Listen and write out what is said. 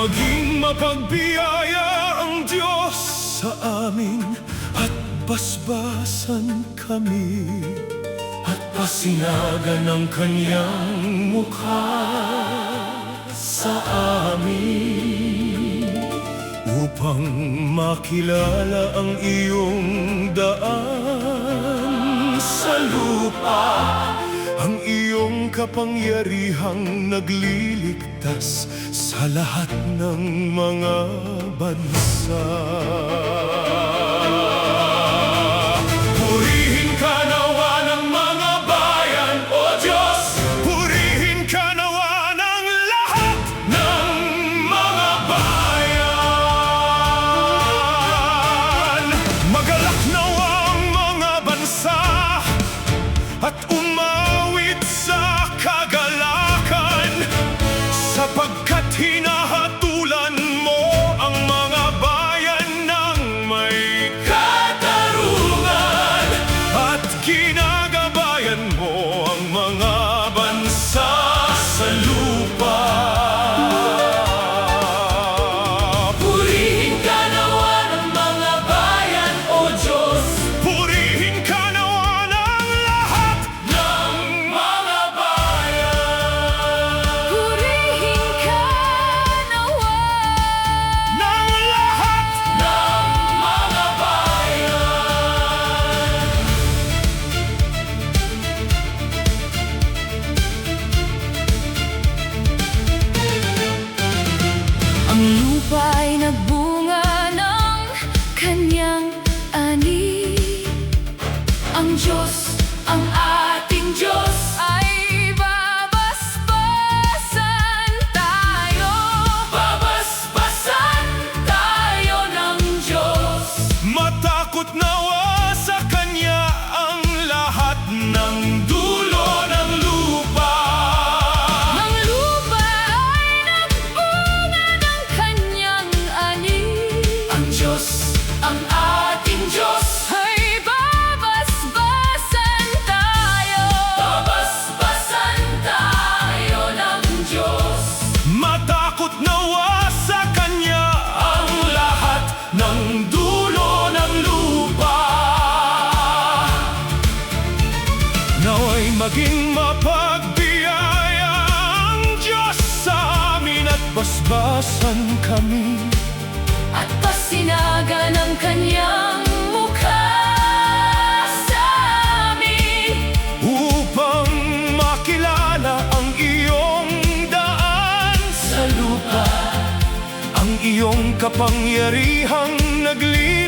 maging mapagbiyaya ang Diyos sa amin at basbasan kami at pasinagan ang Kanyang mukha sa amin upang makilala ang iyong daan sa lupa, ang iyong kapangyarihang nagliligtas sa lahat ng mga bansa. Purihin ka nawa ng mga bayan, O Diyos! Purihin ka nawa ng lahat ng mga bayan. Magalak nawa ang mga bansa at umawit sa kagalakan, sapagkat hinahatulan mo ang mga bayan ng may katarungan at ginagabayan mo ang mga bansa sa lupa. Purihin ka nawa ng mga bayan, O Diyos! Purihin ka nawa ng lahat Ng mga bayan! Purihin ka nawa ng lahat. Ng mga bayan! Ang lupa ay nagbunga ng kanyang ani. Ang Diyos, ang ating Diyos, ay babasbasan tayo. Babasbasan tayo ng Diyos! Matakot nawa sa Kanya ang lahat ng dulo ng lupa. Ang lupa ay nagbunga ng kanyang ani. Ang Diyos, ang ating Diyos, Ay babasbasan tayo. babasbasan tayo ng Diyos! Matakot nawa sa Kanya ang lahat ng dulo ng lupa. Nawa'y maging mapagbiyaya ang Diyos sa amin at basbasan kami At pasinagan ang kanyang mukha sa amin upang makilala ang iyong daan sa lupa, ang iyong kapangyarihang nagliligtas